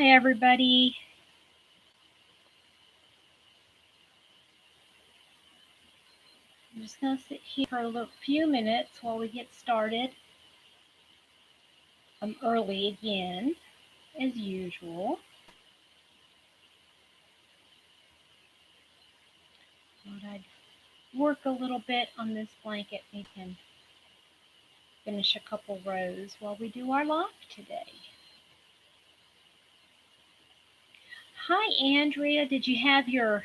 Hi, everybody. I'm just going to sit here for a few minutes while we get started. I'm early again, as usual. Thought I'd work a little bit on this blanket. We can finish a couple rows while we do our live today. Hi, Andrea. Did you have your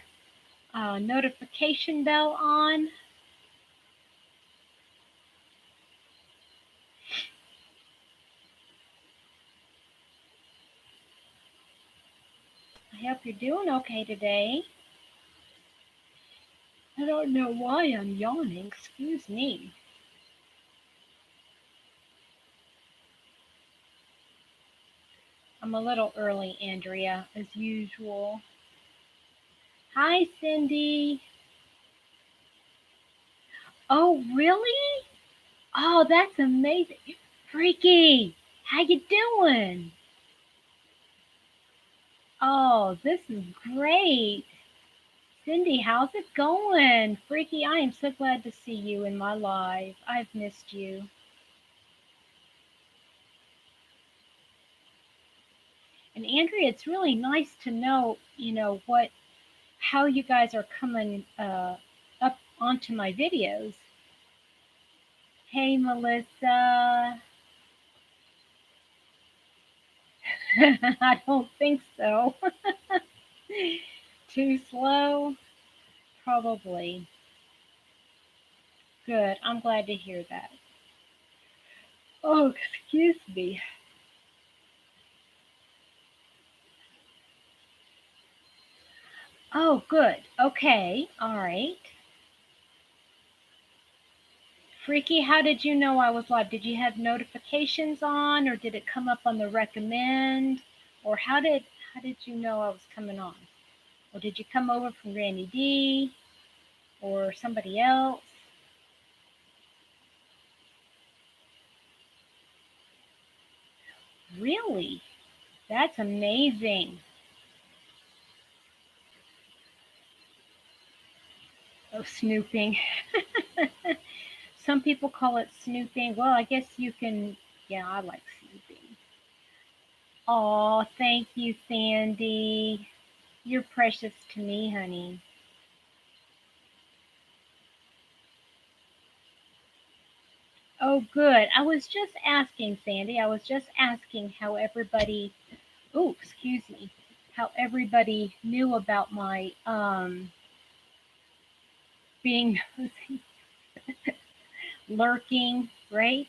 notification bell on? I hope you're doing okay today. I don't know why I'm yawning. Excuse me. I'm a little early, Andrea, as usual. Hi, Cindy. Oh, really? Oh, that's amazing. Freaky, how you doing? Oh, this is great. Cindy, how's it going? Freaky, I am so glad to see you in my live. I've missed you. And Andrea, it's really nice to know, how you guys are coming up onto my videos. Hey, Melissa. I don't think so. Too slow? Probably. Good. I'm glad to hear that. Oh, excuse me. Oh, good. Okay. All right. Freaky, how did you know I was live? Did you have notifications on, or did it come up on the recommend? Or how did you know I was coming on? Or did you come over from Granny D or somebody else? Really? That's amazing. Oh, snooping. Some people call it snooping. Well, I guess you can. Yeah, I like snooping. Oh, thank you, Sandy. You're precious to me, honey. Oh, good. I was just asking, Sandy. I was just asking how everybody, oh, excuse me, how everybody knew about my being lurking, right?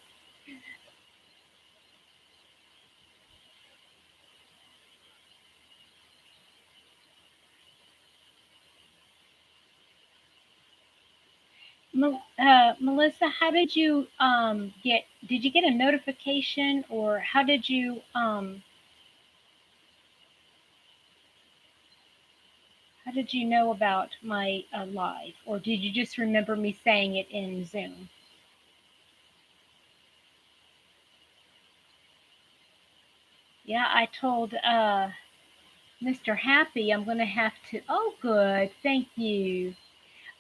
Melissa, how did you did you get a notification, or how did you know about my live, or did you just remember me saying it in Zoom? Yeah, I told Mr. Happy I'm going to have to. Oh, good. Thank you.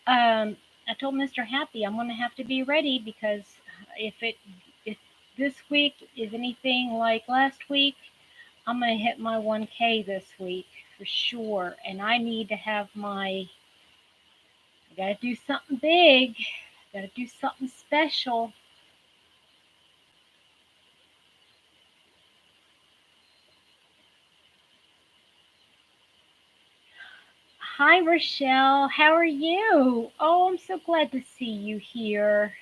I told Mr. Happy I'm going to have to be ready because if this week is anything like last week, I'm going to hit my 1K this week for sure. And I need to have I got to do something big. Got to do something special. Hi, Rochelle. How are you? Oh, I'm so glad to see you here.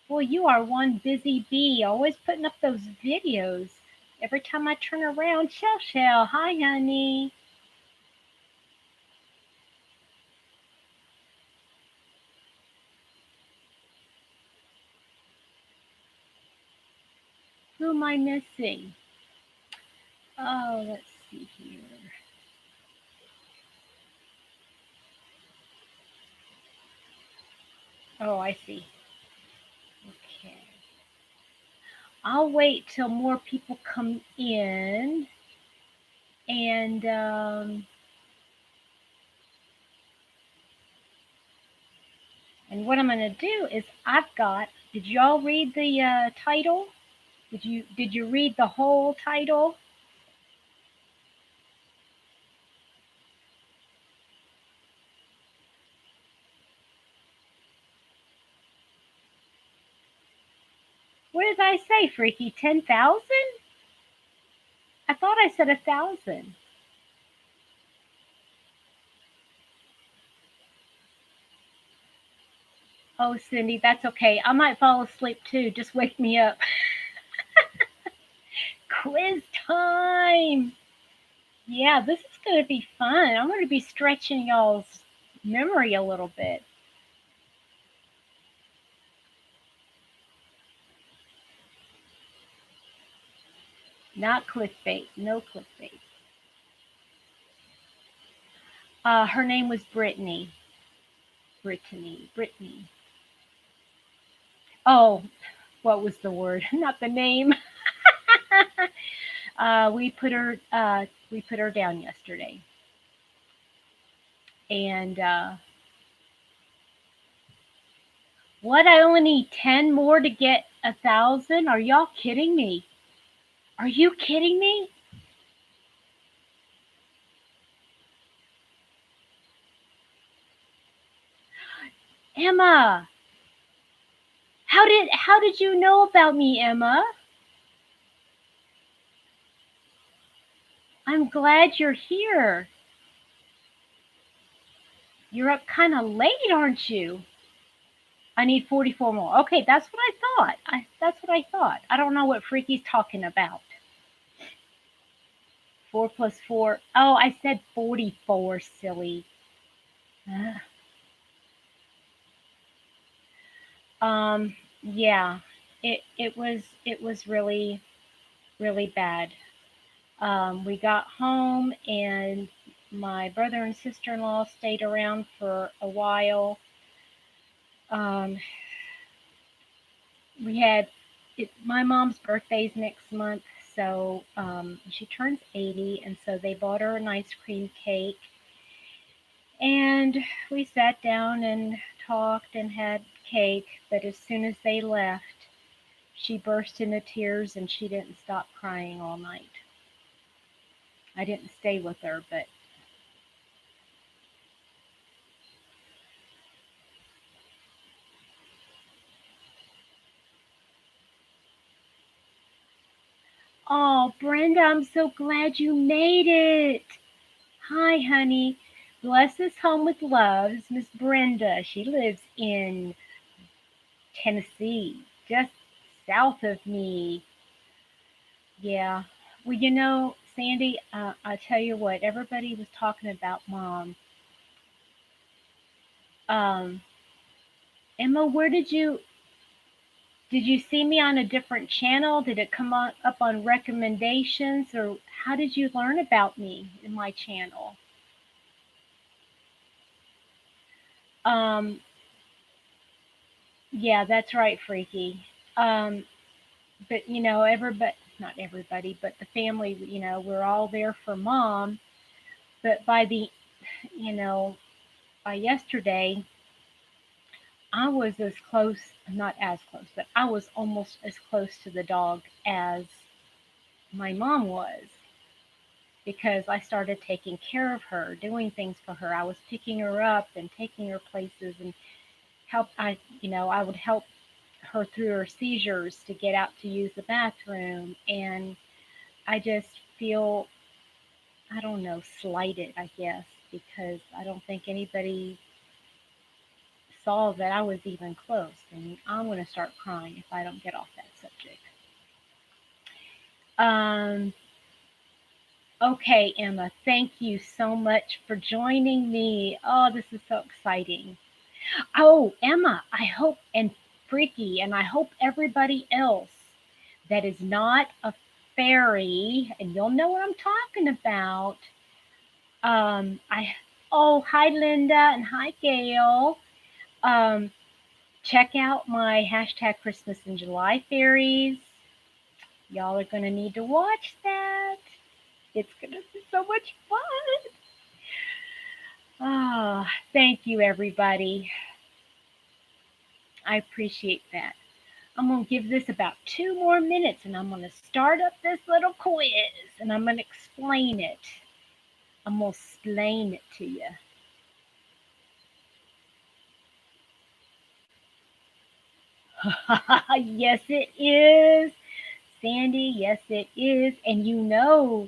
Boy, you are one busy bee, always putting up those videos. Every time I turn around, Shell Shell, hi, honey. Who am I missing? Oh, let's see here. Oh, I see. Okay. I'll wait till more people come in. And what I'm going to do is did y'all read the title? Did you read the whole title? What did I say, Freaky? 10,000? I thought I said 1,000. Oh, Cindy, that's okay. I might fall asleep too. Just wake me up. Quiz time. Yeah, this is going to be fun. I'm going to be stretching y'all's memory a little bit. Not clickbait. No clickbait. Her name was Brittany. Brittany. Oh, what was the word? Not the name. We put her down yesterday, and what? I only need 10 more to get 1,000? Are y'all kidding me? Are you kidding me? Emma, how did you know about me, Emma? I'm glad you're here. You're up kind of late, aren't you? I need 44 more. Okay, that's what I thought. That's what I thought. I don't know what Freaky's talking about. 4 plus 4. Oh, I said 44, silly. Yeah, it was really bad. We got home and my brother and sister-in-law stayed around for a while. Um, we had my mom's birthday's next month, so she turns 80, and so they bought her an ice cream cake, and we sat down and talked and had cake. But as soon as they left, she burst into tears and she didn't stop crying all night. I didn't stay with her, but oh, Brenda, I'm so glad you made it. Hi, honey. Bless us home with loves, Miss Brenda. She lives in Tennessee, just south of me. Yeah. Well, Sandy, I tell you what, everybody was talking about mom. Um, Emma, where did you see me on a different channel? Did it come up on recommendations, or how did you learn about me in my channel? Um, yeah, that's right, Freaky. Um, but everybody, not everybody, but the family, we're all there for mom. But you know, by yesterday, I was as close, not as close, but I was almost as close to the dog as my mom was, because I started taking care of her, doing things for her. I was picking her up and taking her places and I would help her through her seizures to get out to use the bathroom. And I just feel, I don't know, slighted, I guess, because I don't think anybody saw that I was even close. And I'm going to start crying if I don't get off that subject. Um, okay, Emma, thank you so much for joining me. Oh, this is so exciting. Oh, Emma, I hope, and Freaky, and I hope everybody else that is not a fairy, and you'll know what I'm talking about. I Oh, hi Linda and hi Gail. Um, Check out my hashtag Christmas in July fairies. Y'all are gonna need to watch that. It's going to be so much fun. Oh, thank you, everybody. I appreciate that. I'm going to give this about 2 more minutes and I'm going to start up this little quiz and I'm going to explain it. I'm going to explain it to you. Yes, it is. Sandy, yes, it is. And you know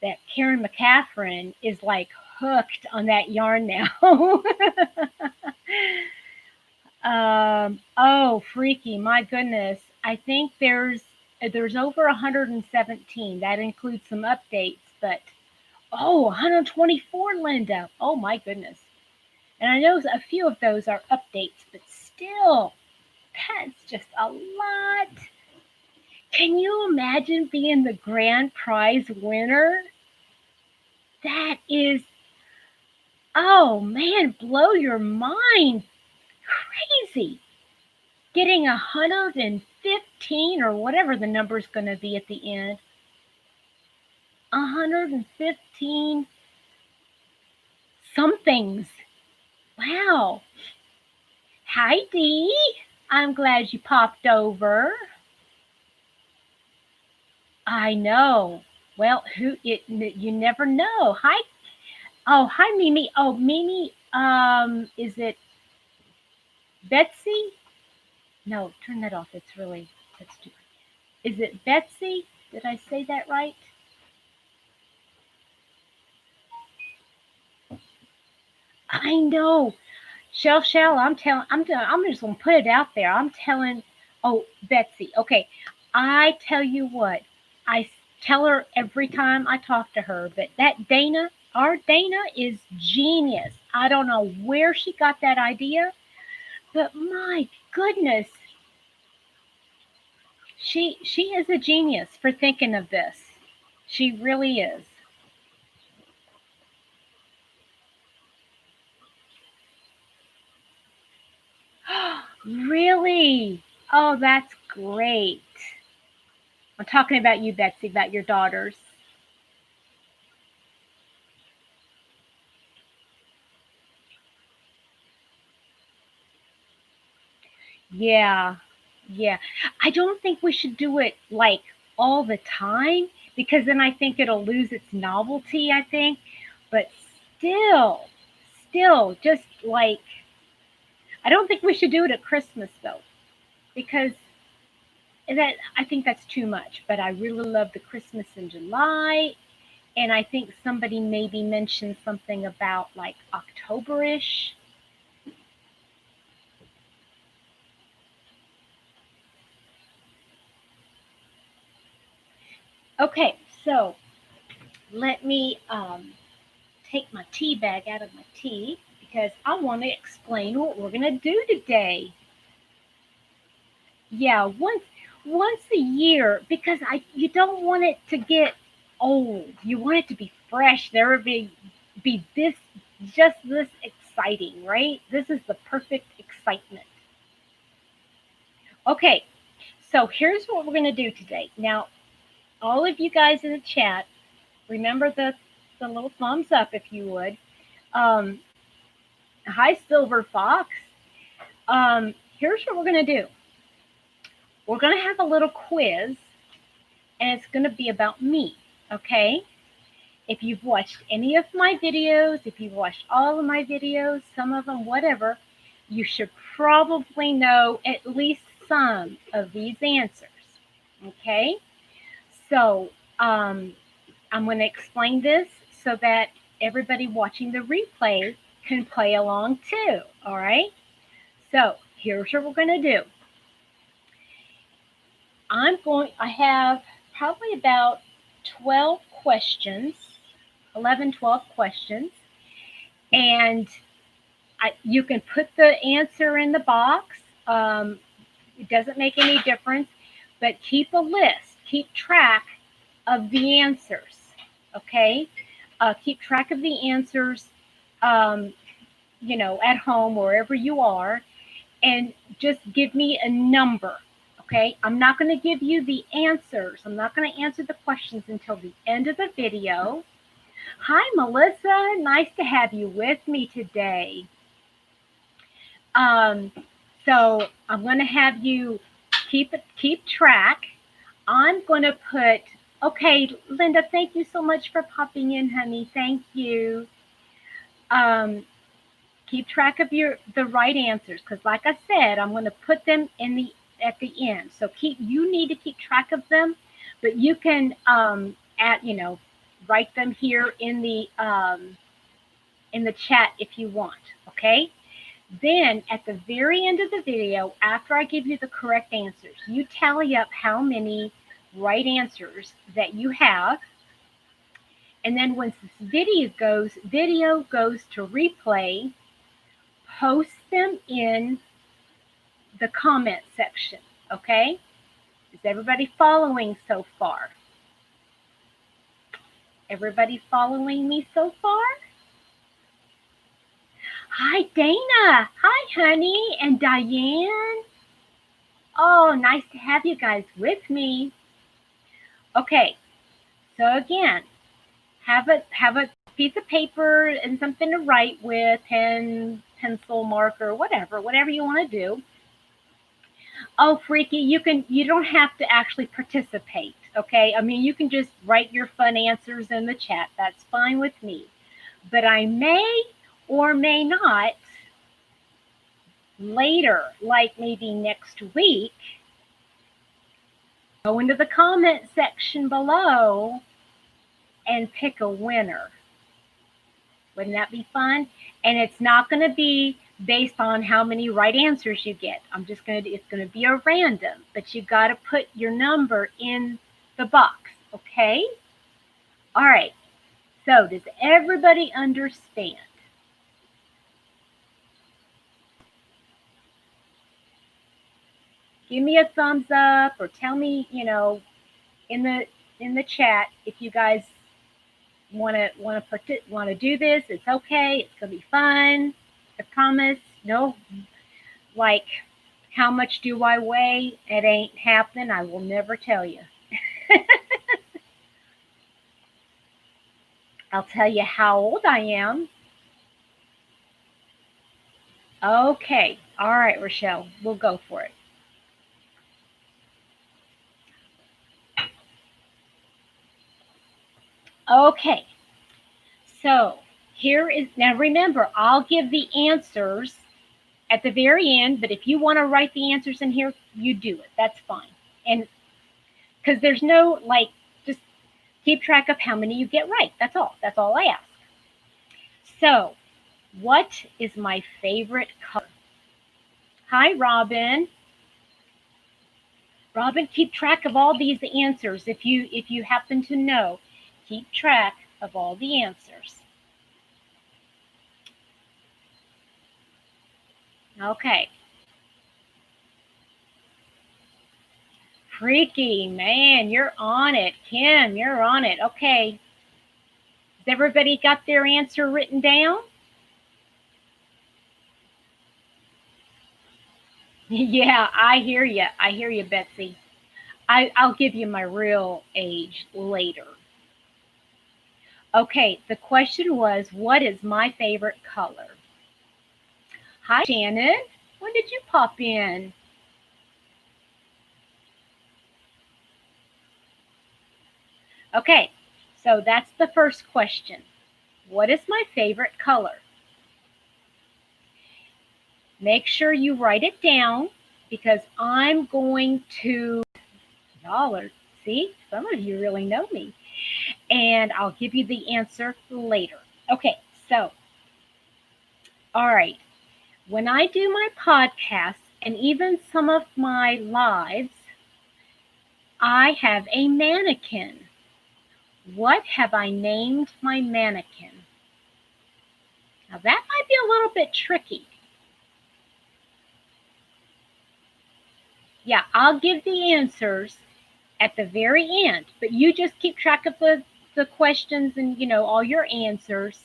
that Karen McCaffrey is like hooked on that yarn now. Oh, freaky, my goodness. I think there's over 117. That includes some updates, but oh, 124, Linda. Oh my goodness. And I know a few of those are updates, but still, that's just a lot. Can you imagine being the grand prize winner? That is, oh man, blow your mind. Crazy. Getting 115 or whatever the number's going to be at the end. 115 somethings. Wow. Hi, Dee. I'm glad you popped over. I know. Well, you never know. Hi. Oh, hi, Mimi. Oh, Mimi. Is it Betsy? No, turn that off. That's stupid. Is it Betsy? Did I say that right? I know. Shell, I'm just gonna put it out there. I'm telling, oh, Betsy. Okay, I tell you what, I tell her every time I talk to her, but that Dana, our Dana is genius. I don't know where she got that idea, but my goodness, she is a genius for thinking of this. She really is. Really? Oh, that's great. I'm talking about you, Betsy, about your daughters. Yeah, yeah. I don't think we should do it like all the time because then I think it'll lose its novelty, I think. But still, still, just like, I don't think we should do it at Christmas though because that I think that's too much. But I really love the Christmas in July. And I think somebody maybe mentioned something about like Octoberish. Okay, so let me take my tea bag out of my tea because I want to explain what we're going to do today. Yeah, once a year because I you don't want it to get old. You want it to be fresh. There would be this just this exciting, right? This is the perfect excitement. Okay, so here's what we're going to do today. Now, all of you guys in the chat, remember the little thumbs up if you would. Um, Hi, Silver Fox. Here's what we're going to do. We're going to have a little quiz, and it's going to be about me, okay? If you've watched any of my videos, if you've watched all of my videos, some of them, whatever, you should probably know at least some of these answers, okay? So I'm going to explain this so that everybody watching the replay can play along too, all right? So here's what we're going to do. I have probably about 12 questions, 11, 12 questions, and you can put the answer in the box. It doesn't make any difference, but keep a list, keep track of the answers, okay? Keep track of the answers, um, at home, wherever you are, and just give me a number, Okay, I'm not going to give you the answers. I'm not going to answer the questions until the end of the video. Hi, Melissa. Nice to have you with me today. So I'm going to have you keep track. I'm going to put, okay, Linda, thank you so much for popping in, honey. Thank you. Keep track of the right answers, because like I said, I'm going to put them at the end. So you need to keep track of them, but you can write them here in the chat if you want. Okay. Then at the very end of the video, after I give you the correct answers, you tally up how many right answers that you have. And then once this video goes to replay, post them in the comment section. Okay? Is everybody following so far? Everybody following me so far? Hi, Dana. Hi, honey. And Diane. Oh, nice to have you guys with me. Okay, so again, have a piece of paper and something to write with, pen, pencil, marker, whatever you want to do. Oh, Freaky, you don't have to actually participate, okay? I mean, you can just write your fun answers in the chat. That's fine with me. But I may or may not later, like maybe next week, go into the comment section below and pick a winner. Wouldn't that be fun? And it's not going to be based on how many right answers you get. It's going to be a random, but you got to put your number in the box, okay? All right. So does everybody understand? Give me a thumbs up or tell me, in the chat if you guys want to do this. It's okay. It's going to be fun. I promise. No, like, how much do I weigh? It ain't happening. I will never tell you. I'll tell you how old I am. Okay. All right, Rochelle. We'll go for it. Okay. So now remember, I'll give the answers at the very end, but if you want to write the answers in here, you do it. That's fine. And because there's no, just keep track of how many you get right. That's all. That's all I ask. So, what is my favorite color? Hi, Robin. Robin, keep track of all these answers. If you happen to know, keep track of all the answers. Okay. Freaky, man, you're on it. Kim, you're on it. Okay. Has everybody got their answer written down? Yeah, I hear you. I hear you, Betsy. I'll give you my real age later. Okay, the question was, what is my favorite color? Hi, Shannon. When did you pop in? Okay, so that's the first question. What is my favorite color? Make sure you write it down because I'm going to, see, some of you really know me. And I'll give you the answer later. Okay, so, all right. When I do my podcasts and even some of my lives, I have a mannequin. What have I named my mannequin? Now that might be a little bit tricky. Yeah, I'll give the answers at the very end, but you just keep track of the questions and, all your answers.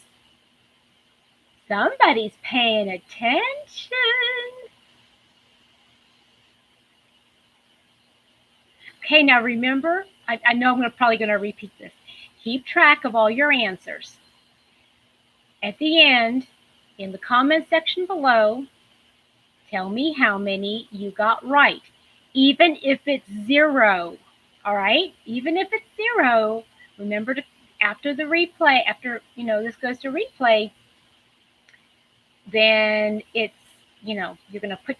Somebody's paying attention. Okay, now remember, I know I'm probably going to repeat this. Keep track of all your answers. At the end, in the comment section below, tell me how many you got right, even if it's 0. All right, even if it's 0, remember to, after the replay, after this goes to replay, then it's you're going to put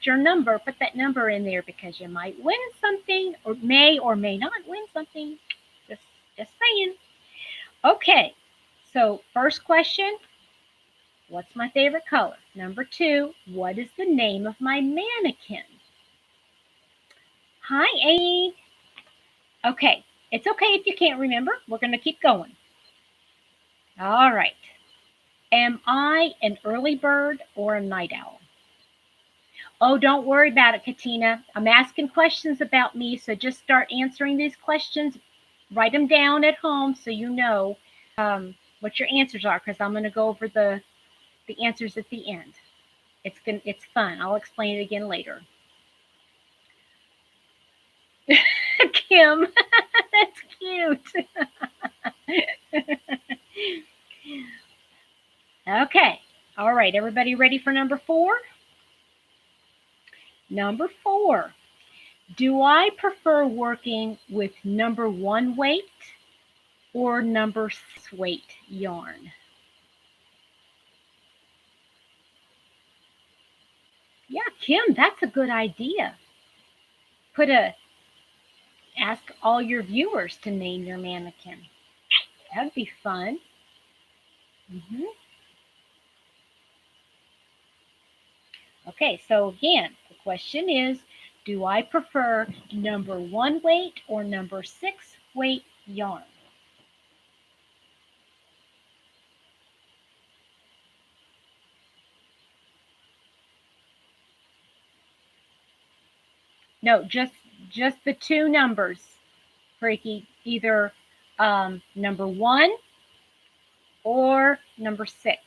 that number in there, because you might win something, or may not win something. Just saying. Okay, so first question, what's my favorite color? Number 2, what is the name of my mannequin? Hi, Amy. Okay, it's okay if you can't remember. We're going to keep going. All right. Am I an early bird or a night owl? Oh, don't worry about it, Katina. I'm asking questions about me, so just start answering these questions. Write them down at home so you know what your answers are, because I'm going to go over the answers at the end. It's fun. I'll explain it again later. Kim, that's cute. Okay. All right. Everybody ready for number 4? Number 4. Do I prefer working with number 1 weight or number 6 weight yarn? Yeah, Kim, that's a good idea. Ask all your viewers to name your mannequin. That'd be fun. Okay, so again, the question is, do I prefer number 1 weight or number 6 weight yarn? No, just the 2 numbers, Freaky. Either number 1 or number 6.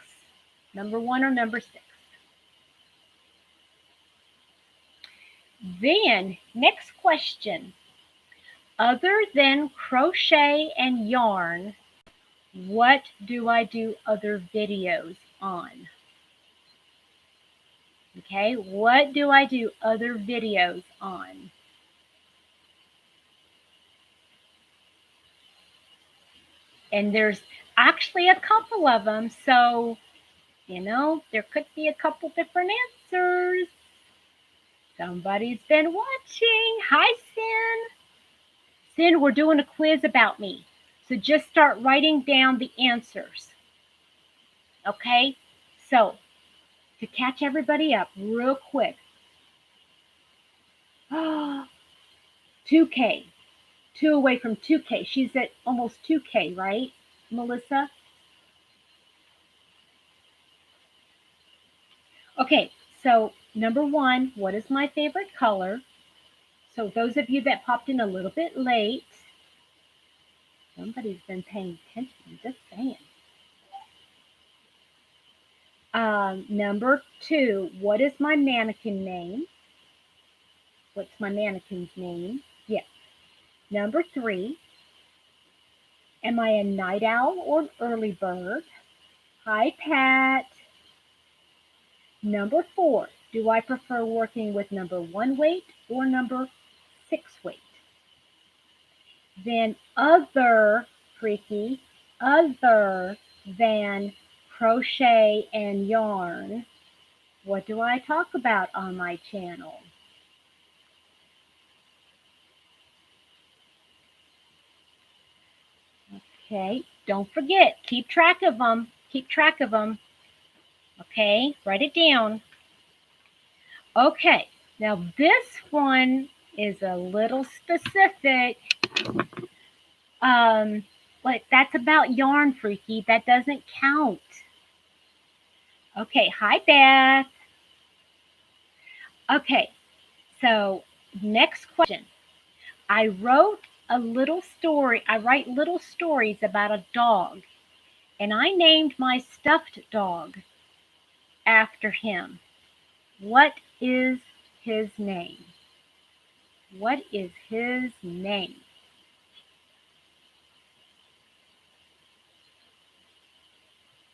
Number 1 or number 6. Then, next question. Other than crochet and yarn, what do I do other videos on? Okay, what do I do other videos on? And there's actually a couple of them, so, there could be a couple different answers. Somebody's been watching. Hi, Sin. Sin, we're doing a quiz about me. So just start writing down the answers. Okay? So, to catch everybody up real quick. 2K. 2 away from 2K. She's at almost 2K, right, Melissa? Okay, so number 1, what is my favorite color? So those of you that popped in a little bit late, somebody's been paying attention, just saying. Number 2, what is my mannequin name? What's my mannequin's name? Yes. Number 3, am I a night owl or an early bird? Hi, Pat. Number 4, do I prefer working with number 1 weight or number 6 weight? Then other, Freaky, other than crochet and yarn, what do I talk about on my channel? Okay, don't forget, keep track of them. Keep track of them. Okay, write it down. Okay, now this one is a little specific. But that's about yarn, Freaky. That doesn't count. Okay, hi, Beth. Okay, so next question. I wrote a little story. I write little stories about a dog, and I named my stuffed dog after him. What is his name? What is his name?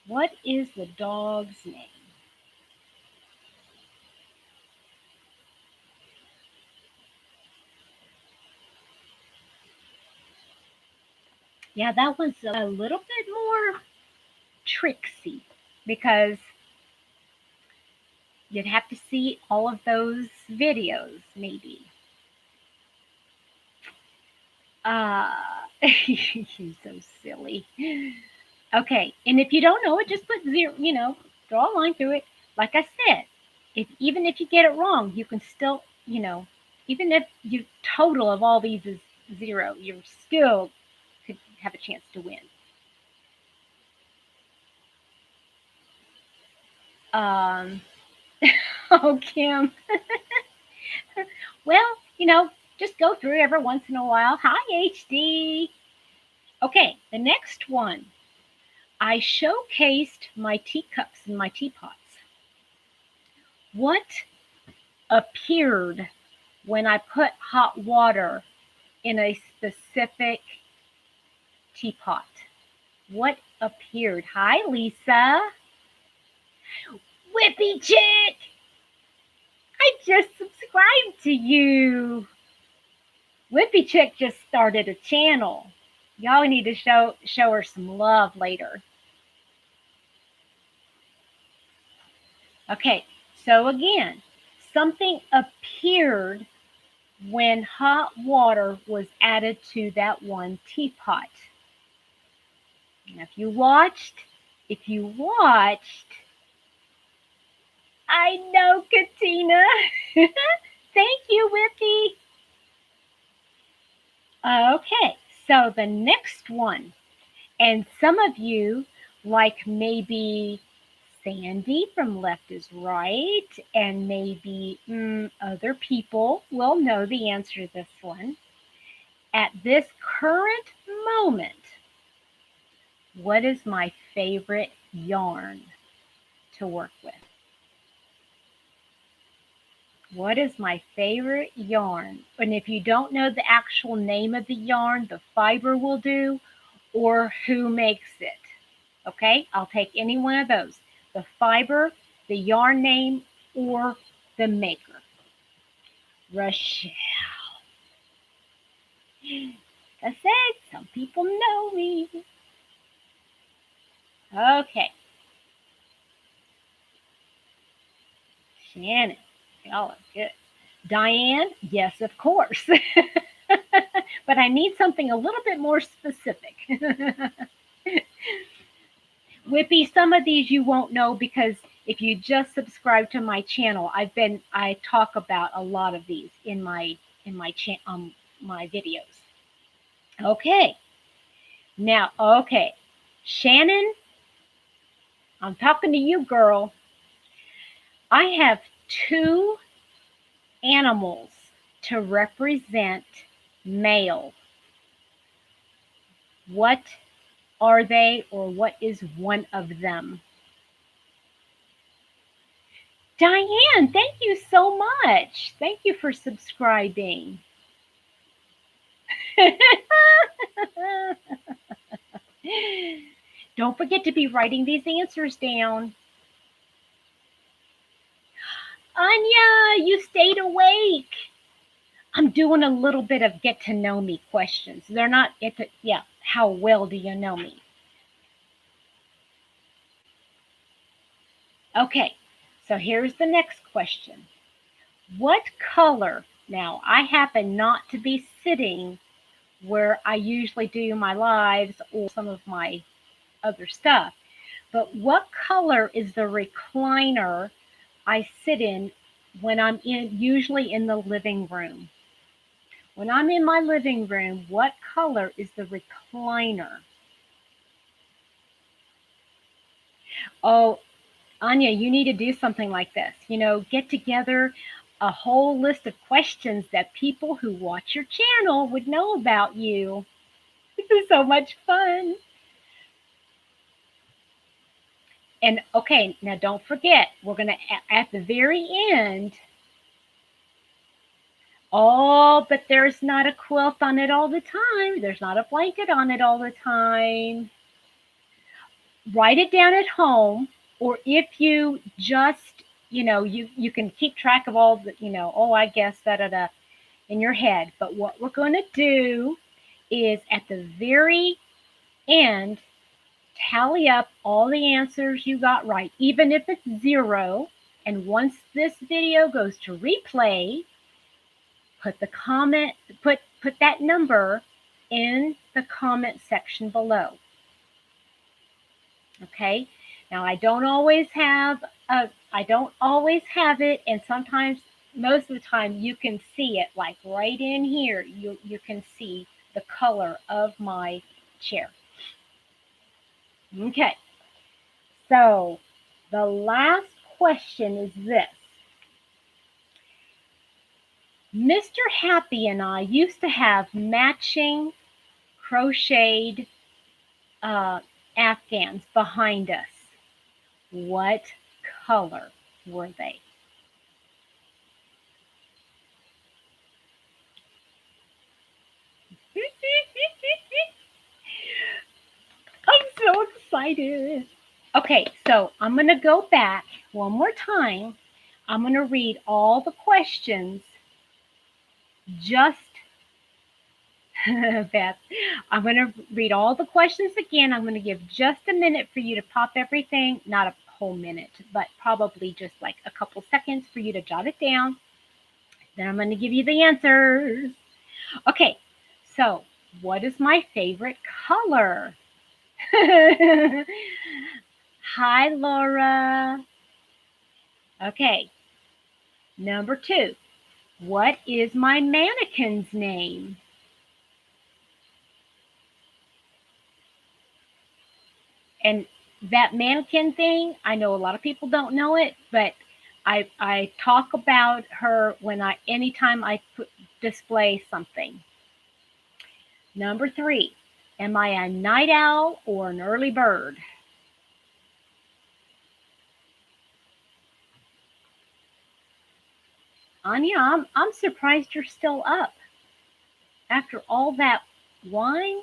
What is the dog's name? Yeah, that one's a little bit more tricksy because you'd have to see all of those videos, maybe. Uh, you're so silly. Okay, and if you don't know it, just put zero, draw a line through it. Like I said, even if you get it wrong, you can still, even if your total of all these is zero, you still could have a chance to win. Um, oh, Kim. Well, just go through every once in a while. Hi, HD. Okay, the next one. I showcased my teacups and my teapots. What appeared when I put hot water in a specific teapot? What appeared? Hi, Lisa. Whippy Chick! I just subscribed to you. Whippy Chick just started a channel. Y'all need to show her some love later. Okay, so again, something appeared when hot water was added to that one teapot. Now, if you watched, I know, Katina. Thank you, Whippy. Okay, so the next one, and some of you, like maybe Sandy from Left is Right, and maybe other people will know the answer to this one. At this current moment, what is my favorite yarn to work with? What is my favorite yarn? And if you don't know the actual name of the yarn, the fiber will do, or who makes it. Okay, I'll take any one of those. The fiber, the yarn name, or the maker. Rochelle. Like I said, some people know me. Okay, Shannon. Y'all are good. Diane, yes, of course. But I need something a little bit more specific. Whippy, some of these you won't know because if you just subscribe to my channel, I talk about a lot of these in my videos. Okay. Now, okay. Shannon, I'm talking to you, girl. I have two animals to represent male. What are they, or what is one of them? Diane, thank you so much. Thank you for subscribing. Don't forget to be writing these answers down. Anya, you stayed awake. I'm doing a little bit of get to know me questions. They're not how well do you know me? Okay, so here's the next question. What color? Now, I happen not to be sitting where I usually do my lives or some of my other stuff, but what color is the recliner I sit in when I'm usually in the living room? When I'm in my living room, what color is the recliner? Oh, Anya, you need to do something like this. Get together a whole list of questions that people who watch your channel would know about you. This is so much fun. And okay, now don't forget, we're going to, at the very end, Oh, but there's not a quilt on it all the time. There's not a blanket on it all the time. Write it down at home, or if you just, you can keep track of all the, oh, I guess da da da in your head. But what we're going to do is at the very end, tally up all the answers you got right, even if it's zero. And once this video goes to replay, put the comment, put that number in the comment section below. Okay. Now I don't always have it, and sometimes, most of the time, you can see it, like right in here. You can see the color of my chair. Okay. So the last question is this. Mr. Happy and I used to have matching crocheted Afghans behind us. What color were they? I'm so excited. Okay, so I'm going to go back one more time. I'm going to read all the questions. Just, Beth, I'm going to read all the questions again. I'm going to give just a minute for you to pop everything, not a whole minute, but probably just like a couple seconds for you to jot it down. Then I'm going to give you the answers. Okay, so what is my favorite color? Hi, Laura. Okay, number 2. What is my mannequin's name? And that mannequin thing, I know a lot of people don't know it, but I talk about her anytime I display something. Number 3, am I a night owl or an early bird? Anya, I'm surprised you're still up after all that wine.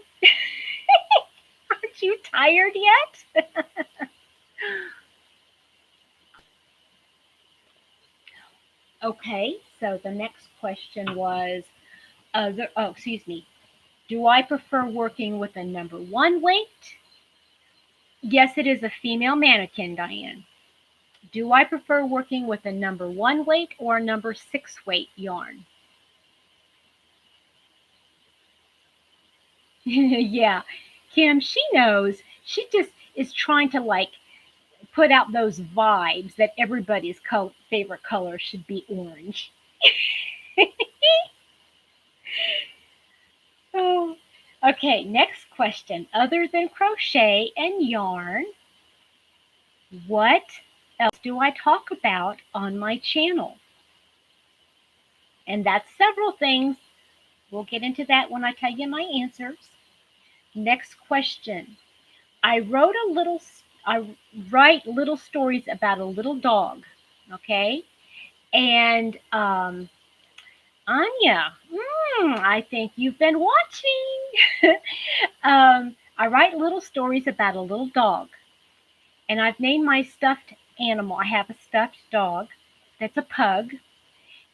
Aren't you tired yet? Okay, so the next question was, excuse me. Do I prefer working with a number 1 weight? Yes, it is a female mannequin, Diane. Do I prefer working with a number 1 weight or a number 6 weight yarn? Yeah, Kim, she knows. She just is trying to put out those vibes that everybody's favorite color should be orange. Oh, okay, next question. Other than crochet and yarn, what else do I talk about on my channel? And that's several things. We'll get into that when I tell you my answers. Next question. I write little stories about a little dog. Okay. And Anya, I think you've been watching. I write little stories about a little dog. And I've named my stuffed animal. I have a stuffed dog that's a pug.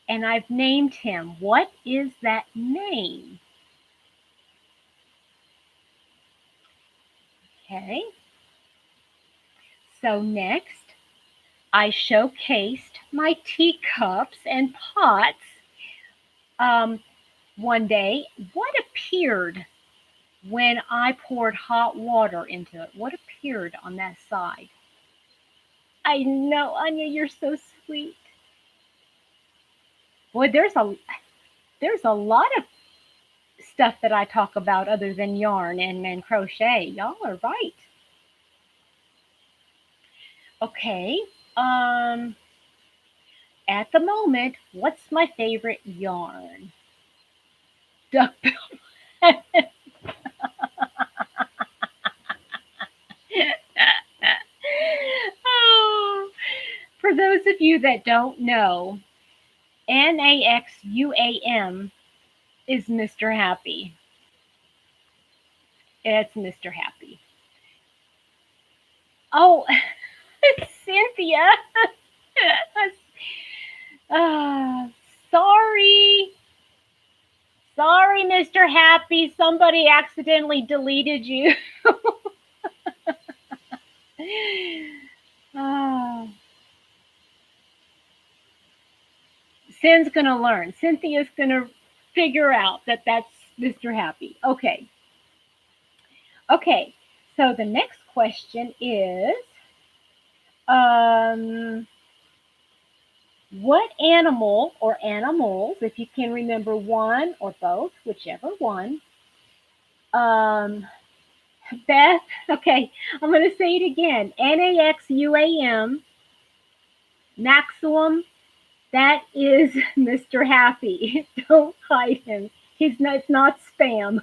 And I've named him. What is that name? Okay. So next, I showcased my teacups and pots. One day, what appeared when I poured hot water into it? What appeared on that side? I know, Anya, you're so sweet. Boy, there's a lot of stuff that I talk about other than yarn and crochet. Y'all are right. Okay. At the moment, what's my favorite yarn? Duckbill. Oh, for those of you that don't know, Naxuam is Mr. Happy. It's Mr. Happy. Oh, Cynthia. uh, sorry. Sorry, Mr. Happy. Somebody accidentally deleted you. Oh. Sin's going to learn. Cynthia's going to figure out that that's Mr. Happy. Okay. Okay. So the next question is um, what animal or animals, if you can remember one or both, whichever one, um, Beth, okay, I'm going to say it again. Naxuam, Naxuam, that is Mr. Happy. Don't hide him. He's not, it's not spam.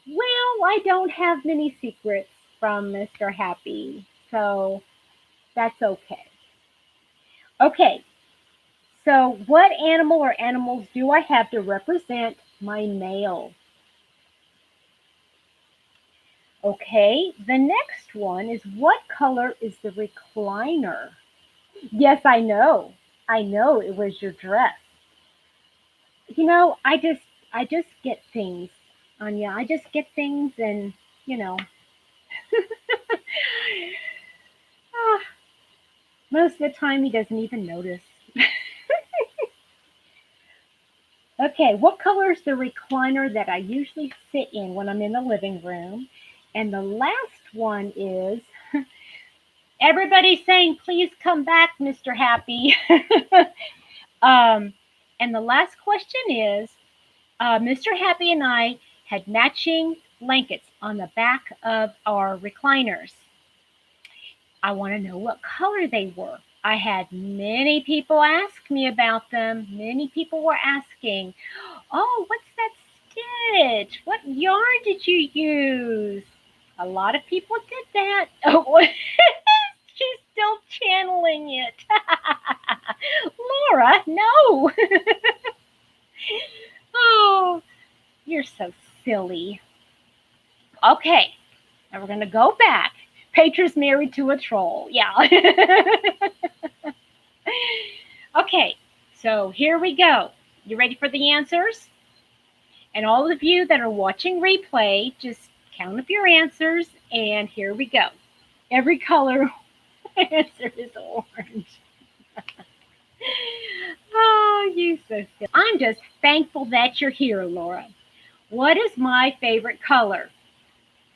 Well, I don't have many secrets from Mr. Happy, so that's okay. Okay, so what animal or animals do I have to represent my male? Okay, the next one is what color is the recliner? Yes, I know. I know it was your dress. You know, I just get things, Anya. I just get things and, you know, ah, most of the time he doesn't even notice. Okay, what color is the recliner that I usually sit in when I'm in the living room? And the last one is everybody's saying, please come back, Mr. Happy. um, and the last question is Mr. Happy and I had matching blankets on the back of our recliners. I want to know what color they were. I had many people ask me about them. Many people were asking, oh, what's that stitch? What yarn did you use? A lot of people did that. Oh, she's still channeling it. Laura, no. Oh, you're so silly. Okay, now we're going to go back. Petra's married to a troll. Yeah. Okay, so here we go. You ready for the answers? And all of you that are watching replay, just count up your answers, and here we go. Every color answer is orange. Oh, you so silly. I'm just thankful that you're here, Laura. What is my favorite color?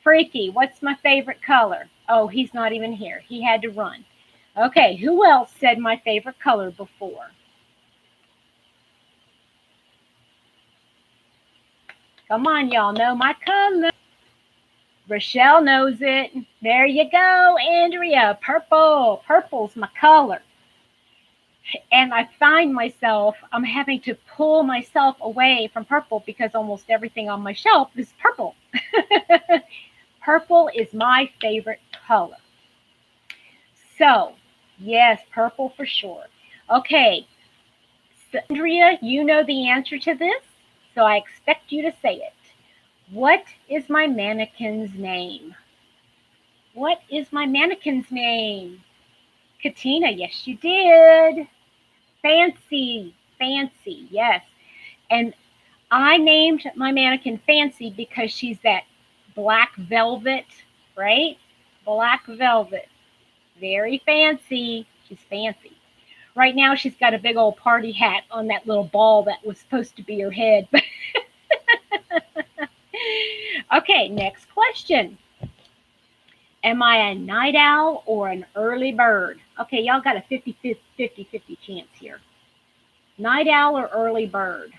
Freaky, what's my favorite color? Oh, he's not even here. He had to run. Okay, who else said my favorite color before? Come on, y'all know my color. Rochelle knows it. There you go, Andrea. Purple. Purple's my color. And I find myself, I'm having to pull myself away from purple because almost everything on my shelf is purple. Purple is my favorite color. So, yes, purple for sure. Okay, so Andrea, you know the answer to this, so I expect you to say it. What is my mannequin's name? What is my mannequin's name? Katina, yes, you did. Fancy, Fancy, yes. And I named my mannequin Fancy because she's that black velvet, right? Black velvet. Very fancy. She's fancy. Right now, she's got a big old party hat on that little ball that was supposed to be her head. Okay, next question. Am I a night owl or an early bird? Okay, y'all got a 50-50 chance here. Night owl or early bird?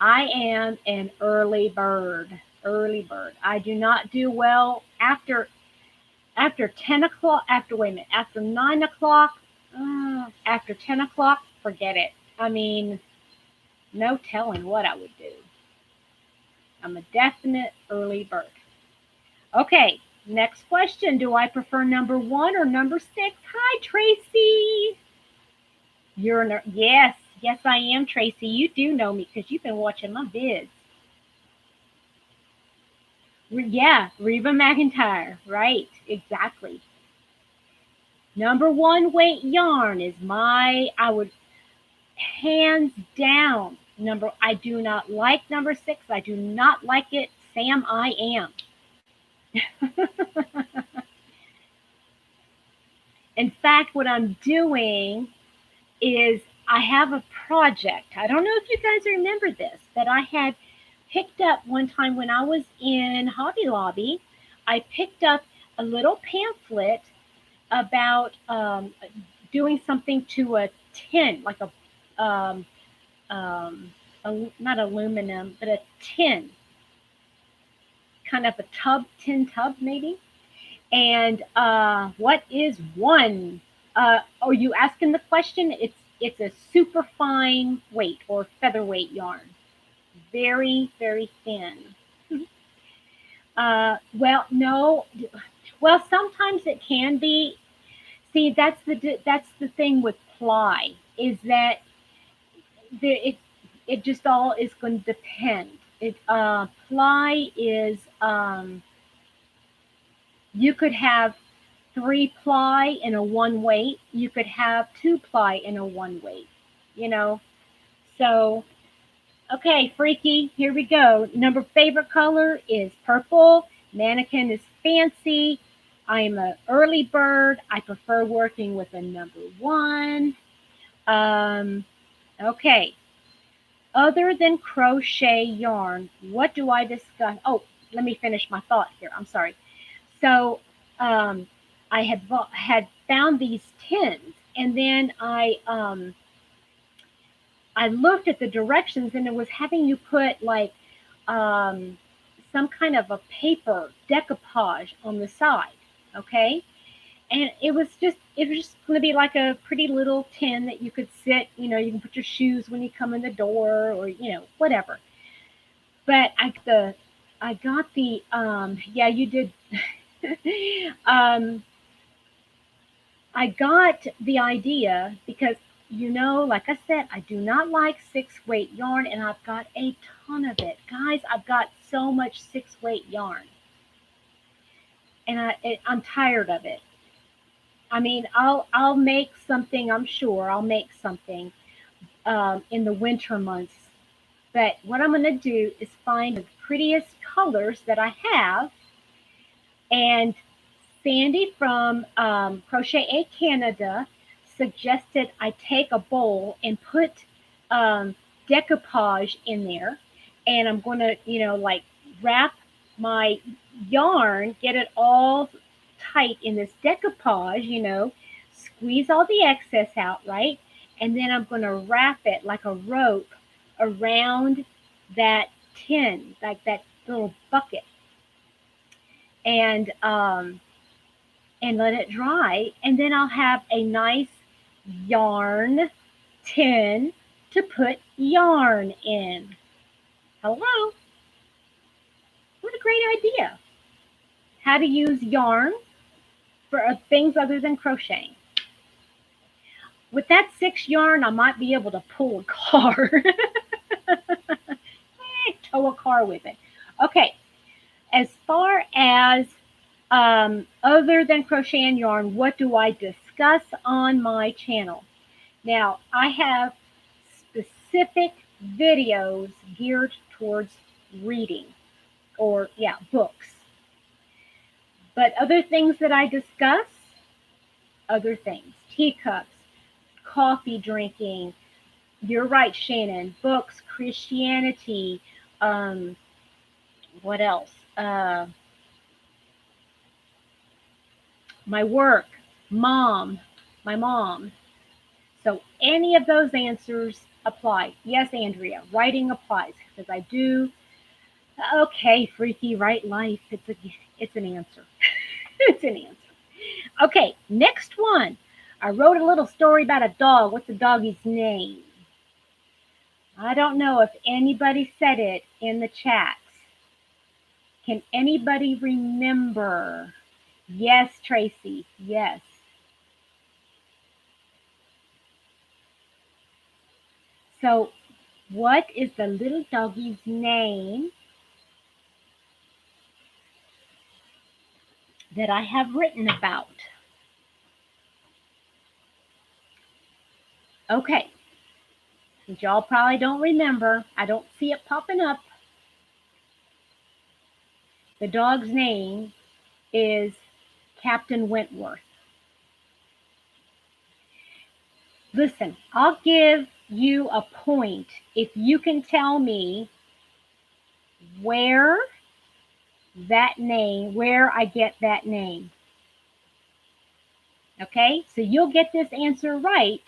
I am an early bird. Early bird. I do not do well after 10 o'clock. After wait a minute. After 9 o'clock. After 10 o'clock, forget it. I mean, no telling what I would do. I'm a definite early bird. Okay, Next question. Do I prefer number 1 or number 6? Hi, Tracy. Yes, yes, I am, Tracy. You do know me because you've been watching my vids. Yeah, Reba McEntire. Right, exactly. Number 1 weight yarn is I would hands down. I do not like number 6. I do not like it. Sam, I am. In fact, what I'm doing is I have a project. I don't know if you guys remember this, that I had picked up one time when I was in Hobby Lobby. I picked up a little pamphlet about doing something to a tin, like um, not aluminum, but a tin, kind of a tin tub maybe. And what is one? Are you asking the question? It's a super fine weight or featherweight yarn, very very thin. No, well sometimes it can be. See, that's the thing with ply is that it it just all is going to depend. Ply is you could have 3 ply in a one weight. You could have 2 ply in a one weight. You know. So okay, freaky. Here we go. Number favorite color is purple. Mannequin is fancy. I'm an early bird. I prefer working with a number 1. Um, okay. Other than crochet yarn, what do I discuss? Oh, let me finish my thought here. I'm sorry. So, um, I had found these tins, and then I looked at the directions, and it was having you put like um, some kind of a paper decoupage on the side. Okay, and it was just going to be like a pretty little tin that you could sit. You can put your shoes when you come in the door, or whatever. But I got the yeah, you did. um, I got the idea because like I said, I do not like 6 weight yarn, and I've got a ton of it, guys. I've got so much 6 weight yarn, and I'm tired of it. I mean, I'll make something. I'm sure I'll make something in the winter months. But what I'm going to do is find the prettiest colors that I have. And Sandy from Crochet A Canada suggested I take a bowl and put decoupage in there. And I'm going to, like wrap my yarn, get it all tight in this decoupage, squeeze all the excess out, right? And then I'm going to wrap it like a rope around that tin, like that little bucket, and let it dry. And then I'll have a nice yarn tin to put yarn in. Hello, what a great idea! How to use yarn for things other than crocheting. With that 6 yarn, I might be able to pull a car. Tow a car with it. Okay, as far as other than crochet and yarn, what do I discuss on my channel? Now, I have specific videos geared towards reading or, yeah, books. But other things that I discuss, other things, teacups, coffee drinking. You're right, Shannon. Books, Christianity. Um, what else? My work, mom, my mom. So any of those answers apply. Yes, Andrea, writing applies because I do. Okay, freaky, right life. It's an answer. It's an answer. Okay, next one. I wrote a little story about a dog. What's the doggy's name? I don't know if anybody said it in the chats. Can anybody remember? Yes, Tracy. Yes. So, what is the little doggy's name that I have written about? Okay, since y'all probably don't remember, I don't see it popping up. The dog's name is Captain Wentworth. Listen, I'll give you a point if you can tell me where where I get that name. Okay, so you'll get this answer right.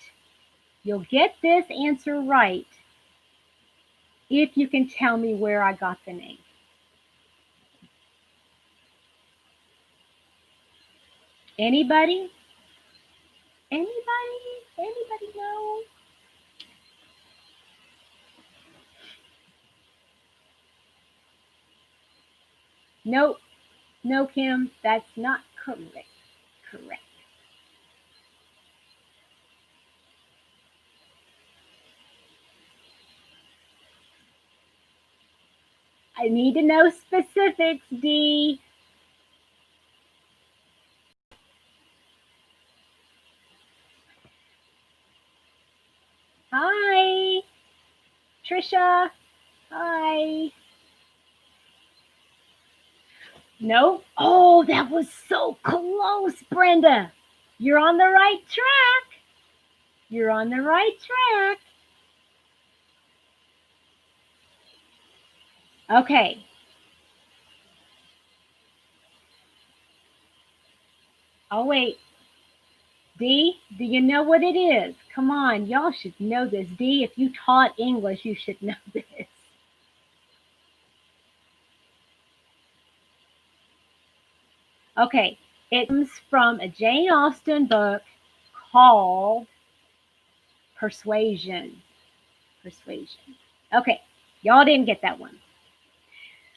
You'll get this answer right if you can tell me where I got the name. Anybody? Anybody? Anybody know? Nope. No, Kim, that's not correct. Correct. I need to know specifics, D. Hi, Trisha. Hi. No? Oh, that was so close, Brenda. You're on the right track. You're on the right track. Okay. Oh, wait. D, do you know what it is? Come on, y'all should know this. D, if you taught English, you should know this. Okay, it comes from a Jane Austen book called Persuasion. Persuasion. Okay, y'all didn't get that one.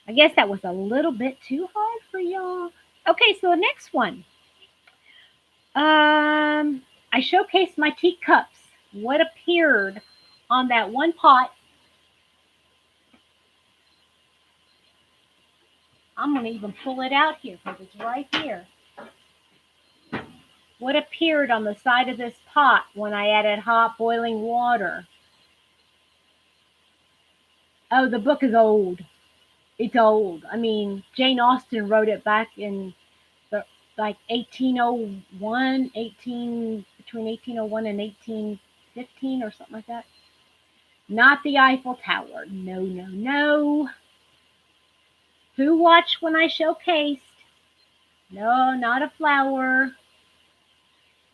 I guess that was a little bit too hard for y'all. Okay, so the next one. I showcased my teacups. What appeared on that one pot? I'm going to even pull it out here because it's right here. What appeared on the side of this pot when I added hot boiling water? Oh, the book is old. It's old. I mean, Jane Austen wrote it back in the like 1801, 18 between 1801 and 1815 or something like that. Not the Eiffel Tower. No, no, no. Who watched when I showcased? No, not a flower.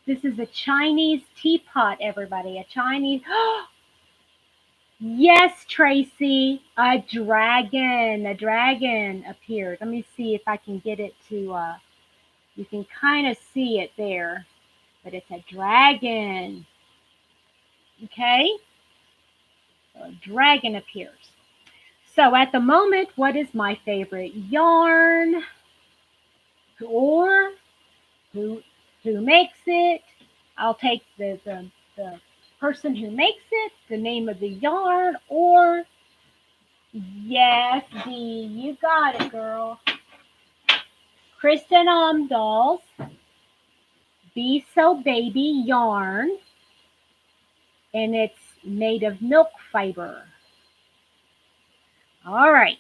This is a Chinese teapot, everybody. A Chinese. Yes, Tracy. A dragon. A dragon appeared. Let me see if I can get it to. You can kind of see it there, but it's a dragon. Okay, so a dragon appears. So at the moment, what is my favorite yarn? Or who who makes it? I'll take the person who makes it, the name of the yarn, or yes, D, you got it, girl. Kristen Amdahl's Be So Baby yarn, and it's made of milk fiber. All right.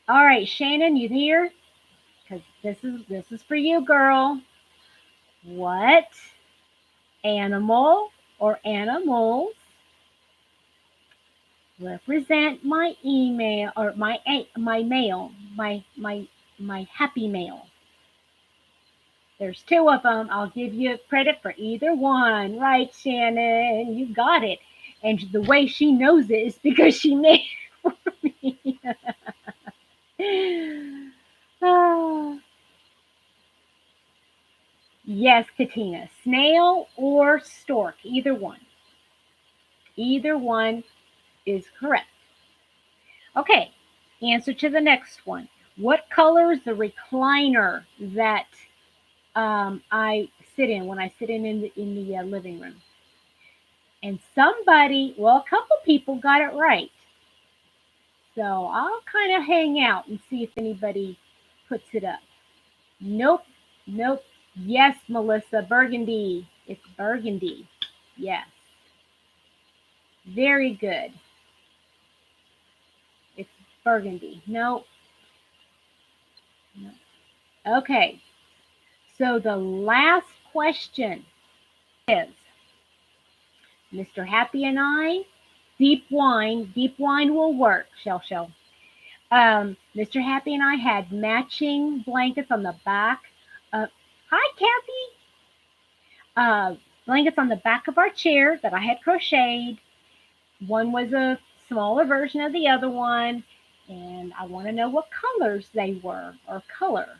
All right, Shannon, you here? Because this is for you, girl. What animal or animals represent my email or my mail, my happy mail? There's two of them. I'll give you credit for either one. Right, Shannon? You got it. And the way she knows it is because she made it for me. Ah. Yes, Katina. Snail or stork, either one. Either one is correct. Okay, Answer to the next one. What color is the recliner that I sit in when I sit in the living room? And somebody, well, a couple people got it right. So I'll kind of hang out and see if anybody puts it up. Nope, nope. Yes, Melissa, burgundy. It's burgundy. Yes. Very good. It's burgundy. Nope. No. Okay. So the last question is Mr. Happy and I, deep wine will work, Shell. Mr. Happy and I had matching blankets on the back. Hi, Kathy. Blankets on the back of our chair that I had crocheted. One was a smaller version of the other one, and I want to know what colors they were or color.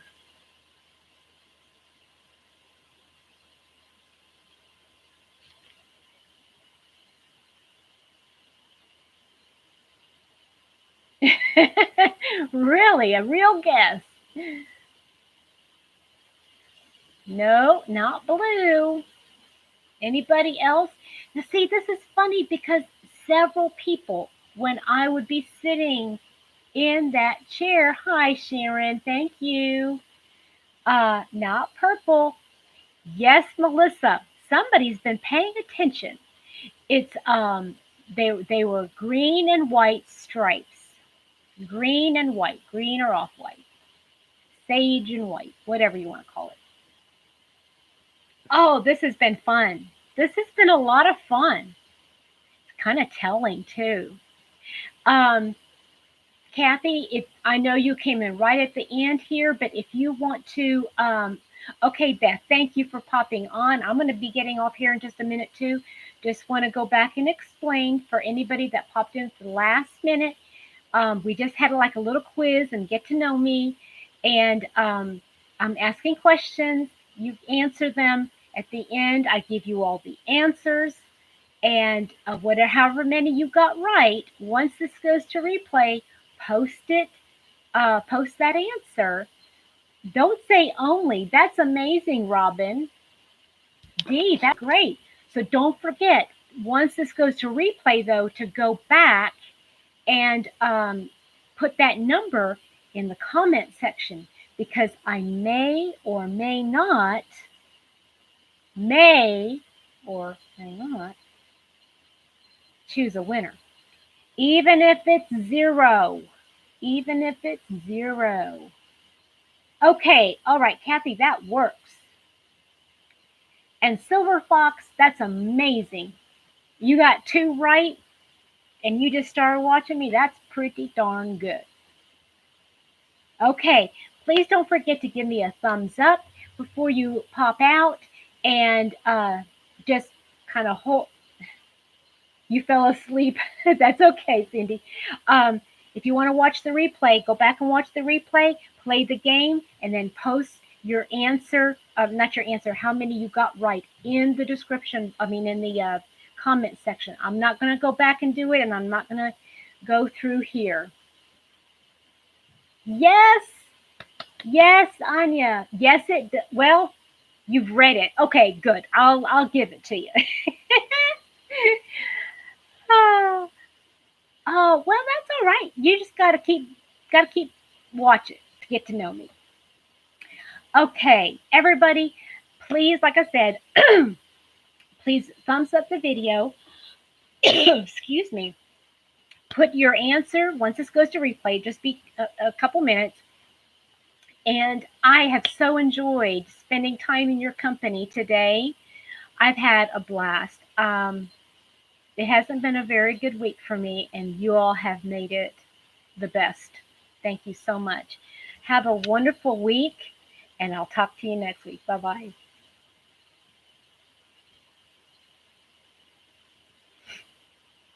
Really, a real guess. No, not blue. Anybody else? Now, see, this is funny because several people, when I would be sitting in that chair, hi, Sharon, thank you. Not purple. Yes, Melissa, somebody's been paying attention. It's they were green and white stripes. Green and white, green or off white, sage and white, whatever you want to call it. Oh, this has been fun. This has been a lot of fun. It's kind of telling too. Um, Kathy, if I know you came in right at the end here, but if you want to, okay, Beth, thank you for popping on. I'm going to be getting off here in just a minute too. Just want to go back and explain for anybody that popped in for the last minute. We just had like a little quiz and get to know me, and I'm asking questions. You answer them. At the end, I give you all the answers, and whatever, however many you got right. Once this goes to replay, post it. Post that answer. Don't say only. That's amazing, Robin. Dee, that's great. So don't forget. Once this goes to replay, though, to go back and put that number in the comment section, because I may or may not choose a winner, even if it's zero. Okay, all right, Kathy, that works. And Silver Fox, that's amazing. You got 2 right, and you just started watching me. That's pretty darn good. Okay, please don't forget to give me a thumbs up before you pop out, and just kind of hold. You fell asleep. That's okay, Cindy. If you want to watch the replay, go back and watch the replay, play the game, and then post your answer, not your answer, how many you got right in the description, in the comment section. I'm not going to go back and do it, and I'm not going to go through here. Yes, Anya. Yes, well, you've read it. Okay, good. I'll give it to you. Oh, well, that's all right. You just gotta keep watching to get to know me. Okay, everybody, please, like I said, please thumbs up the video. Excuse me. Put your answer once this goes to replay. Just be a couple minutes. And I have so enjoyed spending time in your company today. I've had a blast. It hasn't been a very good week for me, and you all have made it the best. Thank you so much. Have a wonderful week, and I'll talk to you next week. Bye-bye.